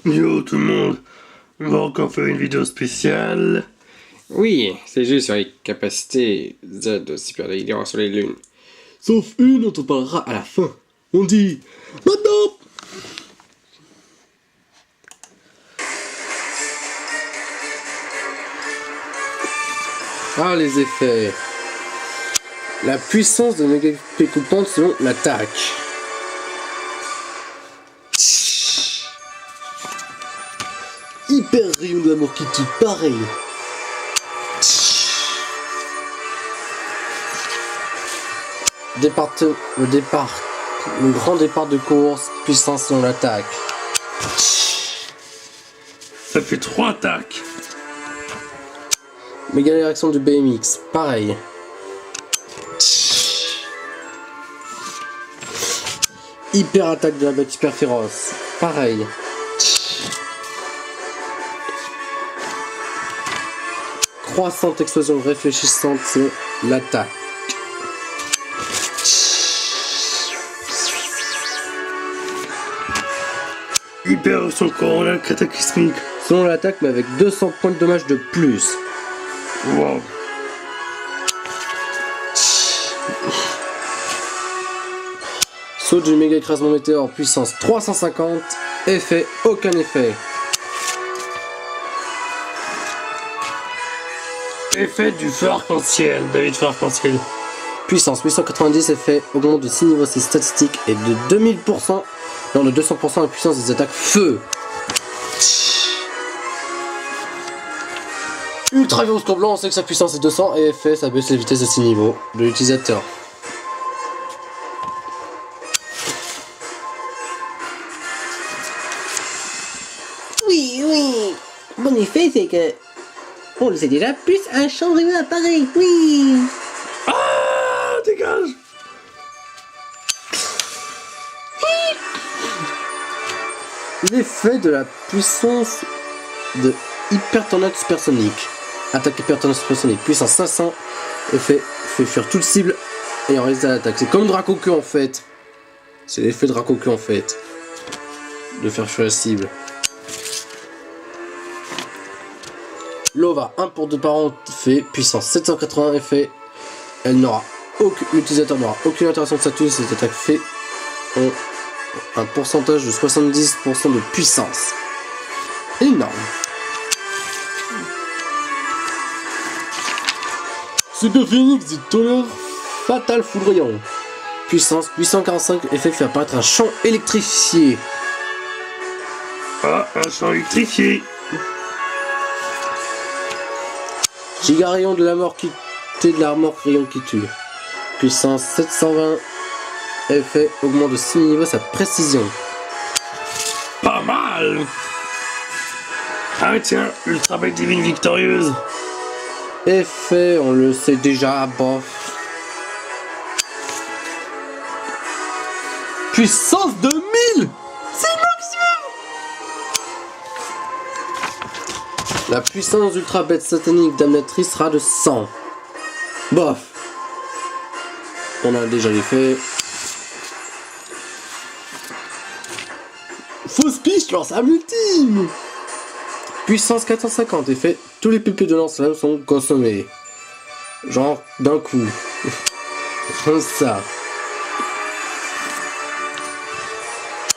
Yo tout le monde, on va encore faire une vidéo spéciale. Oui, c'est juste sur les capacités Z de Super Leader sur les lunes. Sauf une dont on parlera à la fin. On dit maintenant. Ah, les effets. La puissance de Mega coupante selon l'attaque. Hyper rayon de l'amour qui tue, pareil. Le grand départ de course, puissance selon l'attaque. Ça fait 3 attaques. Méga réaction du BMX, pareil. Hyper attaque de la bête super féroce, pareil. Croissante explosion réfléchissante selon l'attaque. Hyper son coronal cataclysmique. Selon l'attaque, mais avec 200 points de dommage de plus. Wow. Saut du méga écrasement météore, puissance 350. Effet, aucun effet. Effet du feu arc-en-ciel, David feu arc-en-ciel. Puissance 890, effet, augmente de 6 niveaux 6 statistiques et de 2000%, non de 200% la puissance des attaques feu. Ultra violence blanc, on sait que sa puissance est 200 et effet, ça baisse les vitesses de 6 niveaux de l'utilisateur. Oui. Bon effet, c'est que on le sait déjà, plus un champ réel apparaît, oui. Ah, dégage. L'effet de la puissance de Hyper Tornade Supersonique. Attaque Hyper Tornade Supersonique, puissance 500, effet fait fuir toute cible et en résiste à l'attaque. C'est comme Dracoque en fait. C'est l'effet Dracoque en fait. De faire fuir la cible. Lova 1 pour 2 par an, fait puissance 780 effet. L'utilisateur n'aura aucune interaction de statut, cette attaque fait un pourcentage de 70% de puissance. Énorme. Super Phoenix du tonnerre fatal foudroyant. Puissance 845, effet fait apparaître un champ électrifié. Ah, un champ électrifié. Giga rayon de la mort qui tue, de l'armor rayon qui tue. Puissance 720, effet augmente de 6 niveaux sa précision. Pas mal. Ah mais tiens, Ultra Bête Divine Victorieuse. Effet, on le sait déjà, bof. Puissance de 1000. C'est maximum. La puissance ultra bête satanique damnatrice sera de 100. Bof. On a déjà l'effet. Fausse piste lance à ultime. Puissance 450, effet, tous les pupilles de lance-flamme sont consommés. Genre d'un coup. Comme ça.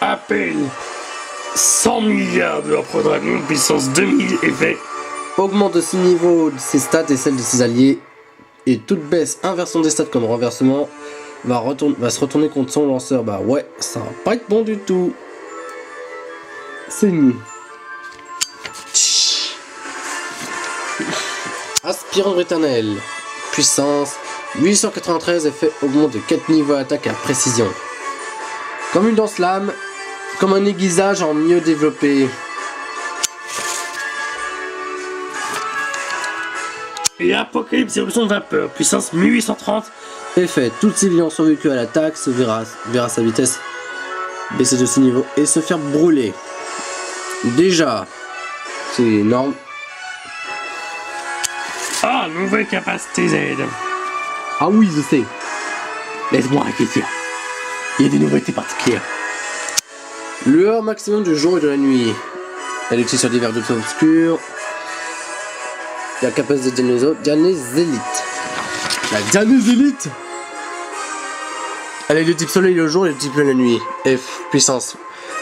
À peine 100 milliards de leur dragon, puissance 2000, effet. Augmente de 6 niveaux de ses stats et celles de ses alliés. Et toute baisse, inversion des stats comme renversement, va se retourner contre son lanceur. Bah ouais, ça va pas être bon du tout. C'est nul. Aspirant éternel. Puissance 893, effet augmente de 4 niveaux à attaque et à précision. Comme une danse-lame, comme un aiguisage en mieux développé. Et Apocalypse éruption de vapeur, puissance 1830. Effet, toute cible ayant survécu à l'attaque se verra sa vitesse baisser de 6 niveaux et se faire brûler. Déjà, c'est énorme. Ah, nouvelle capacité Z. Ah oui, je sais. Laisse-moi réfléchir. Il y a des nouveautés particulières. Lueur maximum du jour et de la nuit. Elle utilise sur divers objets obscurs. La capacité de Dianésélite. La Dianésélite. Elle est de type soleil le jour et de type la nuit. F, puissance.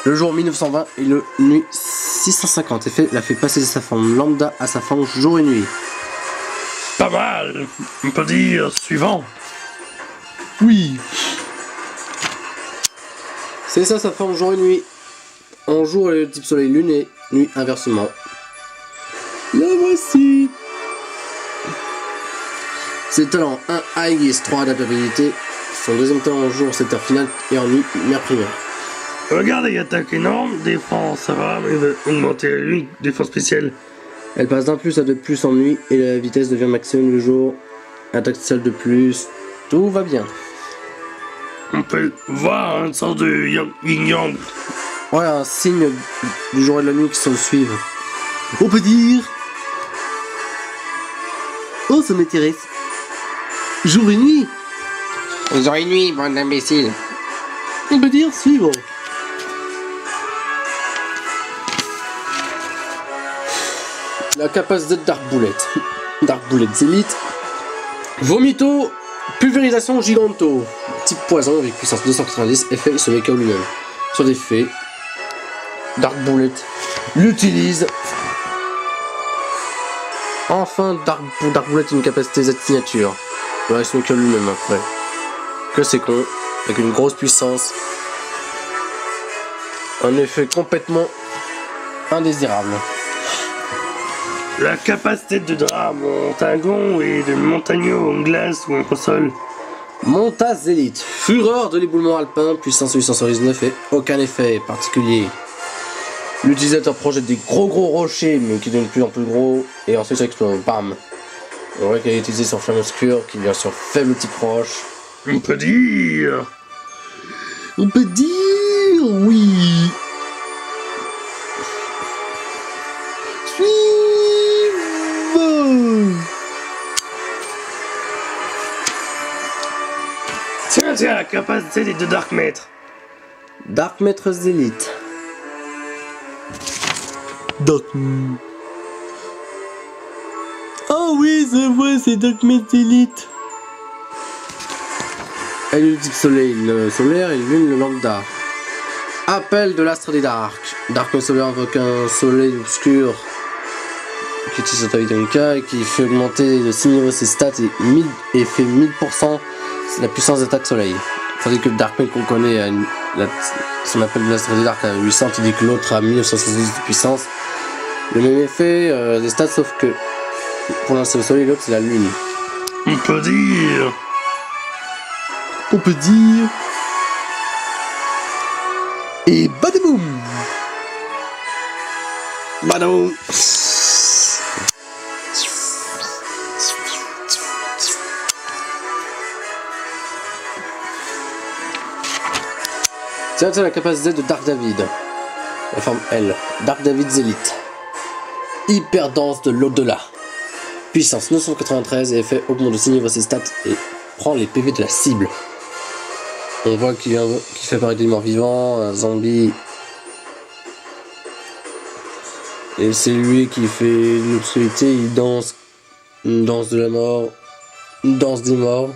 Le jour 1920 et le nuit 650. La fait passer de sa forme lambda à sa forme jour et nuit. Pas mal. On peut dire suivant. Oui. C'est ça sa forme jour et nuit. En jour elle est de type soleil lune et nuit inversement. La voici. Ses talents 1 Aegis, 3 adaptabilité. Son deuxième talent en jour, c'est heure finale et en nuit, mer primaire. Regardez, attaque énorme, défense, ça va, mais il va augmenter la nuit, défense spéciale. Elle passe d'un plus à 2 plus en nuit et la vitesse devient maximum le jour. Attaque spéciale de plus. Tout va bien. On peut voir une sorte de yin-yang. Ouais, un signe du jour et de la nuit qui se suivent. On peut dire... Oh, ça m'intéresse. Jour et nuit. Jour et nuit, bande d'imbéciles. On peut dire suivant. La capacité de Dark Bullet. Dark Bullet Zélite. Vomito, pulvérisation giganto. Type poison avec puissance 290. Effet, il se met KO lui-même. Sur des faits, Dark Bullet l'utilise. Enfin, Dark Bullet a une capacité Z signature. Ouais, il se met KO lui-même après. Que c'est con. Avec une grosse puissance. Un effet complètement indésirable. La capacité de drame en Tagon et de Montagneau en glace ou en sol. Montaz Élite, fureur de l'éboulement alpin, puissance 819 et aucun effet particulier. L'utilisateur projette des gros rochers mais qui deviennent de plus en plus gros et ensuite ça explose. Bam. On voit qu'elle est utilisée sur flamme obscure qui vient sur faible type proche. On peut dire... On peut dire oui. Suivant. Tiens, la capacité des deux Dark Maîtres. Dark Maître Élite. Dark. Oh oui, c'est vrai, c'est Dark Elite. Elle est du type soleil le solaire et lune le lambda. Appel de l'astre des Dark. Dark solaire invoque un soleil obscur qui utilise sa vitalité et qui fait augmenter de 6 niveaux ses stats et fait 1000% la puissance d'attaque soleil. Tandis que le Dark Maid qu'on connaît a son appel de l'astre des Dark à 800 tandis que l'autre a 1970 de puissance. Le même effet des stats sauf que pour l'un c'est le soleil et l'autre c'est la lune. On peut dire... On peut dire... Et badaboum. Badaboum. C'est la capacité de Dark David. La forme L. Dark David Zélite. Hyper dense de l'au-delà. Puissance 993 et effet augmente de 6 niveaux ses stats et prend les PV de la cible. On voit qu'il fait apparaître des morts vivants, un zombie. Et c'est lui qui fait l'obscurité, il danse une danse de la mort, une danse des morts.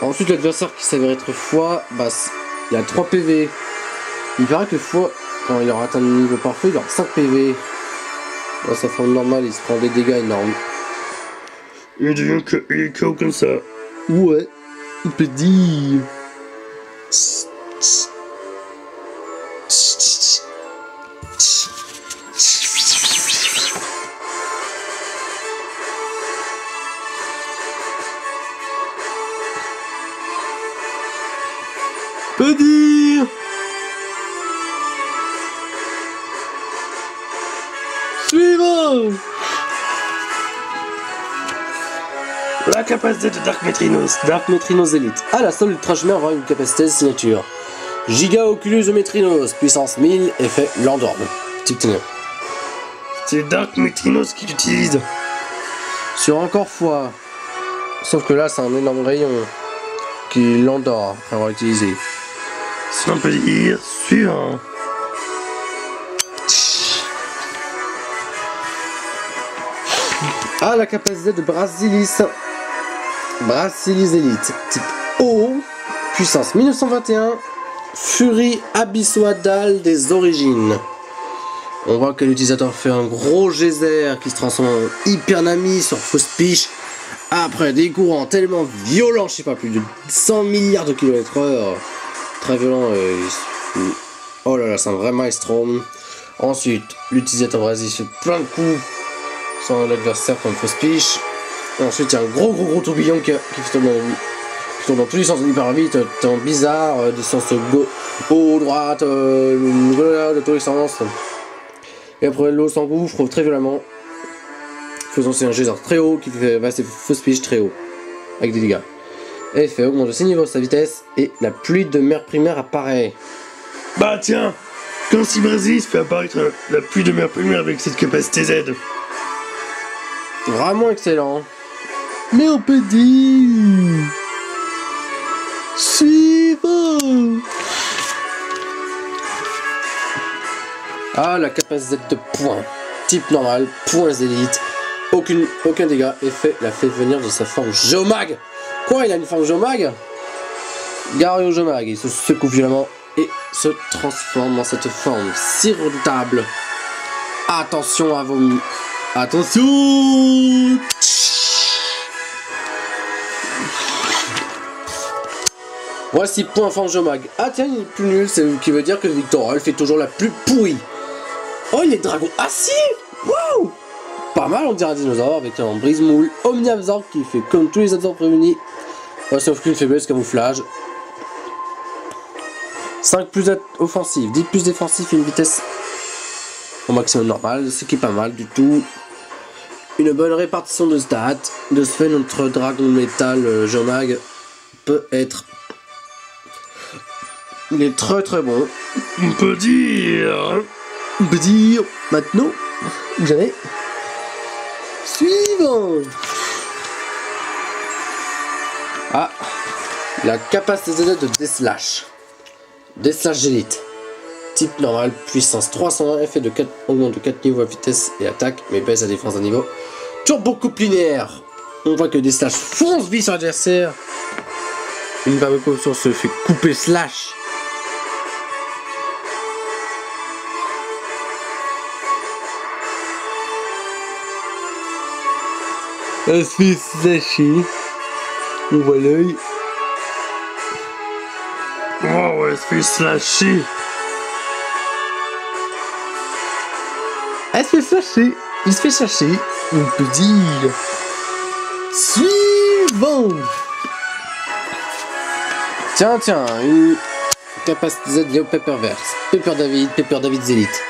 Ensuite l'adversaire qui s'avère être foi, il a 3 PV. Il paraît que foi, quand il aura atteint le niveau parfait, il aura 5 PV. Dans sa forme normale, il se prend des dégâts énormes. Il devient KO comme ça. Ouais, on peut dire... Peut dire... Suivant. La capacité de Dark Metrinos. Dark Metrinos Elite. Ah, la seule ultra chemin aura une capacité de signature. Giga Oculus Metrinos, puissance 1000, effet Landorm. Tic-tac. C'est Dark Metrinos qui l'utilise. Sur encore fois. Sauf que là, c'est un énorme rayon qui l'endort après avoir utilisé. Si on peut dire suivant. Ah, la capacité de Brasilis. Brasilis Elite. Type O. Puissance 1921. Furie abyssoidale des origines. On voit que l'utilisateur fait un gros geyser qui se transforme en Hypernami sur fausse piche. Après des courants tellement violents, je sais pas, plus de 100 milliards de km/h. Très violent. Oh là là, c'est un vrai maestro. Ensuite, l'utilisateur Brasilis fait plein de coups sur l'adversaire comme fausse piche. Ensuite, il y a un gros tourbillon qui tourne dans tous les sens hyper vite, temps bizarre, des sens haut, droite, de tous les sens. Et après, l'eau s'engouffre très violemment, faisant un geyser très haut qui fait passer fausse piche très haut, avec des dégâts. Effet augmente de 6 niveaux sa vitesse et la pluie de mer primaire apparaît. Bah tiens, quand si Brasilis fait apparaître la pluie de mer primaire avec cette capacité Z. Vraiment excellent. Mais on peut dire... Suivant. Ah, la capacité de points. Type normal, points élite. Aucun dégât. Effet la fait venir de sa forme Geomag. Quoi, il a une forme Geomag? Gario Geomag, il se secoue violemment et se transforme en cette forme si redoutable. Attention à vos... Attention. Voici point forme Geomag. Ah tiens, il est plus nul, c'est qui veut dire que Victor elle fait toujours la plus pourrie. Oh, il est dragon assis. Waouh. Pas mal, on dirait un dinosaure avec un brise-moule omni-absorbe qui fait comme tous les absorbes prémunis. Sauf qu'une faiblesse camouflage. 5 plus offensif, 10 plus défensif et une vitesse au maximum normal, ce qui est pas mal du tout. Une bonne répartition de stats. De ce fait, notre dragon métal Geomag peut être... Il est très bon. On peut dire... On peut dire... Maintenant, ou jamais. Suivant. Ah, la capacité de Deslash. Deslash Elite. Type normal, puissance 301, effet de 4, augmente de 4 niveaux à vitesse et attaque, mais baisse la défense d'un niveau. Turbo coupe linéaire. On voit que Deslash fonce vite sur l'adversaire. Une vague option se fait couper slash. Elle se fait slasher. On voit l'œil. Oh, elle se fait slasher. Elle se fait slasher. Il se fait slasher. On peut dire... Suivant. Tiens, une capacité Z liée au Pepperverse. Pepper David Zélite.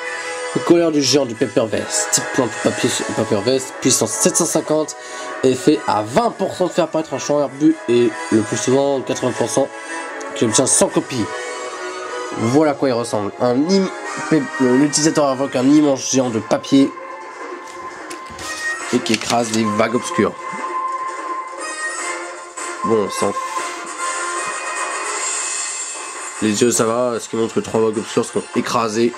Le couleur du géant du Pepperverse. Type plante papier Pepperverse. Puissance 750. Effet à 20% de faire apparaître un champ herbu. Et le plus souvent 80% qui obtient 100 copies. Voilà à quoi il ressemble. L'utilisateur invoque un immense géant de papier. Et qui écrase des vagues obscures. Bon, sans... Les yeux ça va, ce qui montre que 3 vagues obscures seront écrasées.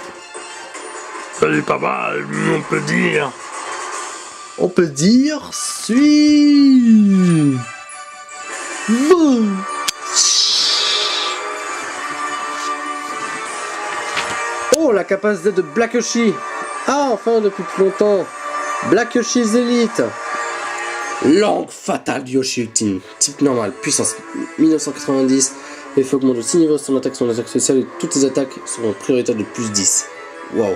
Ça est pas mal, on peut dire. On peut dire... Suivant. Oh, la capacité de Black Yoshi. Ah, enfin, depuis plus longtemps. Black Yoshi's Elite. Langue fatale du Yoshi Ultime. Type normal, puissance 1990. Effet augmente de 6 niveaux son attaque spéciale et toutes les attaques seront prioritaires de plus 10. Waouh,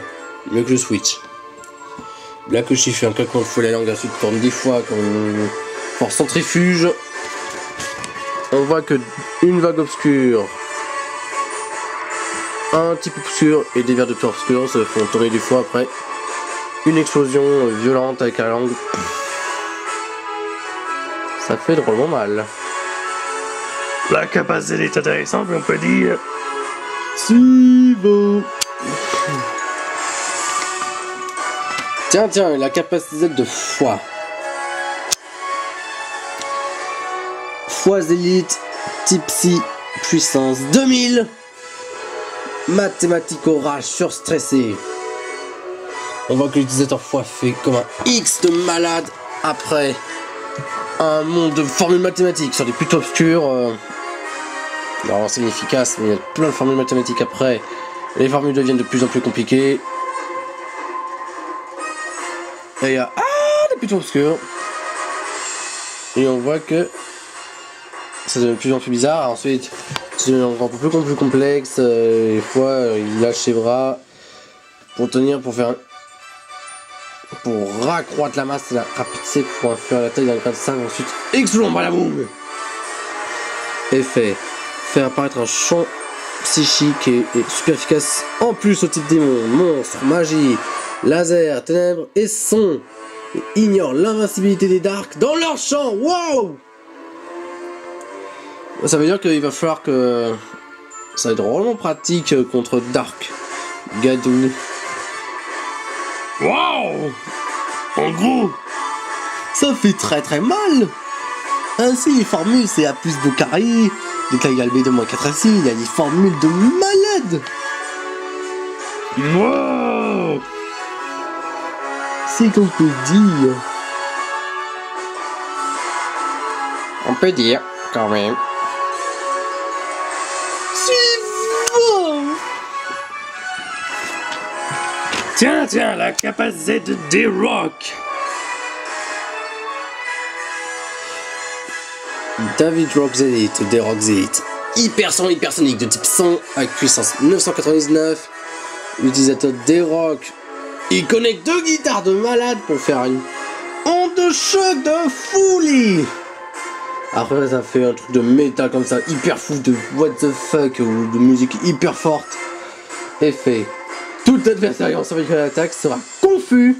mieux que le Switch. Black Yoshi fait un calcul de fout la langue, ensuite tourne 10 fois comme une force centrifuge. On voit que une vague obscure, un type obscur et des vers de tour obscurs se font tourner 10 fois après. Une explosion violente avec la langue. Ça fait drôlement mal. La capacité est intéressante, mais on peut dire... Suivant. Tiens, la capacité de foi. Foi élite, type psy, puissance 2000. Mathématico rage surstressé. On voit que l'utilisateur foi fait comme un X de malade Après, un monde de formules mathématiques sur des plutôt obscures. Alors c'est inefficace, mais il y a plein de formules mathématiques après. Les formules deviennent de plus en plus compliquées. Et il y a des plutôt obscurs. Et on voit que ça devient de plus en plus bizarre. Ensuite, c'est encore un peu plus complexe. Des fois, il lâche ses bras pour tenir, pour raccroître la masse et la rapidité pour faire la taille d'un grain de sable. Ensuite, explosion, balaboum. Effet. Faire apparaître un champ psychique et super efficace en plus au type démon, monstre, magie, laser, ténèbres et son. Et ignore l'invincibilité des darks dans leur champ. Wow! Ça veut dire qu'il va falloir que ça va être vraiment pratique contre Dark Gadoun. Waouh! En gros, Ça fait très très mal. Ainsi, les formules, c'est A plus B carré, détail égal B de moins 4 AC, il y a des formules de malade. wow! C'est qu'on peut dire. On peut dire, quand même. Suivant. Tiens, la capacité de D-Rock. David Rock Zenith, D-Rock Zenith. Hypersonique de type 100 avec puissance 999. Utilisateur D-Rock. Il connecte 2 guitares de malade pour faire une onde de choc de folie. Après ça fait un truc de métal comme ça, hyper fou, de what the fuck, ou de musique hyper forte. Effet. Tout adversaire ayant survécu à l'attaque sera confus.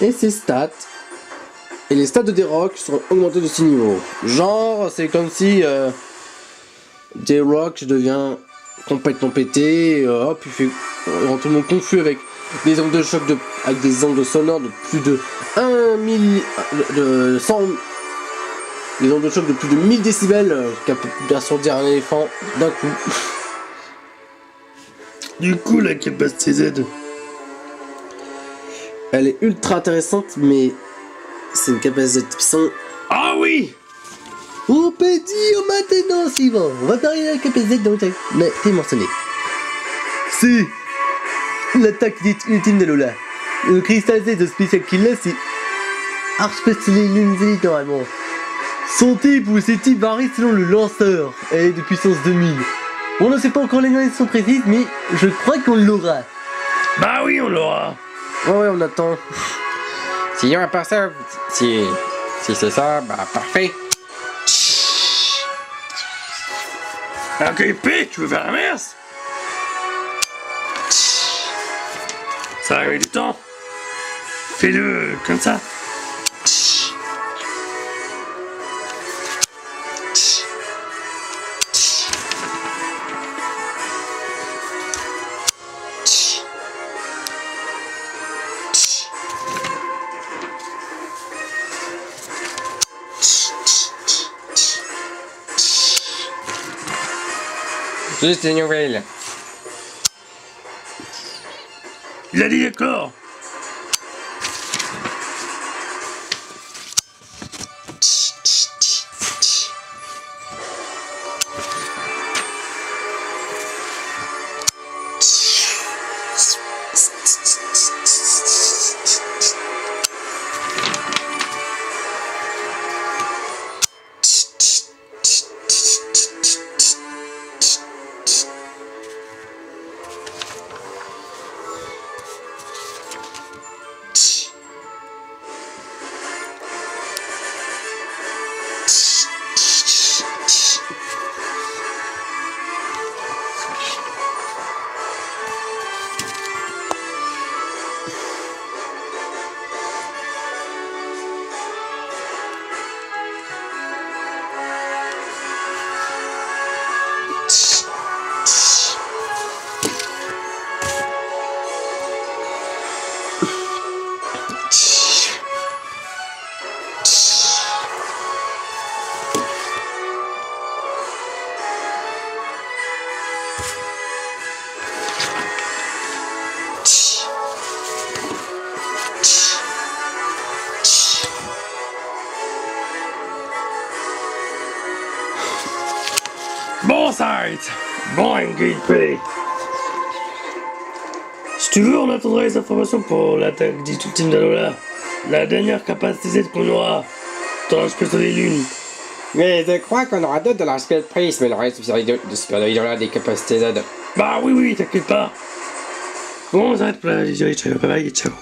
Et ses stats. Et les stats de D-Rock seront augmentés de 6 niveaux. Genre, c'est comme si D-Rock devient complètement pété. Et, hop, il rend tout le monde confus avec des ondes de choc avec des ondes sonores de plus de 100. Des ondes de choc de plus de 1000 décibels qui peut bien sortir un éléphant d'un coup. Du coup, la capacité Z. Elle est ultra intéressante, mais c'est une capacité type 100. Ah oui! On peut dire maintenant suivant. On va parler de la capacité dont t'es mentionné. C'est l'attaque ultime de Lola. Le cristal Z de Special Killer, c'est archi-spécialisé normalement. Son type ou ses types varient selon le lanceur. Elle est de puissance 2000. On ne sait pas encore les notions précises, mais je crois qu'on l'aura. Bah oui, on l'aura. Ouais, on attend. Si à part ça, si c'est ça, bah parfait. Ok, P, tu veux faire l'inverse? Ça va arriver du temps. Fais-le comme ça. Juste une nouvelle. Il a dit d'accord. Bon, ça arrête. Bon, NGP. Si tu veux, on attendra les informations pour l'attaque dite ultime d'Alola. La dernière capacité qu'on aura dans l'espèce de lune. Mais je crois qu'on aura d'autres de la Spell Priest, mais le reste de Super Idol des capacités Z. Bah oui, t'inquiète pas. Bon, on s'arrête pour la vidéo. Ciao, bye bye, ciao.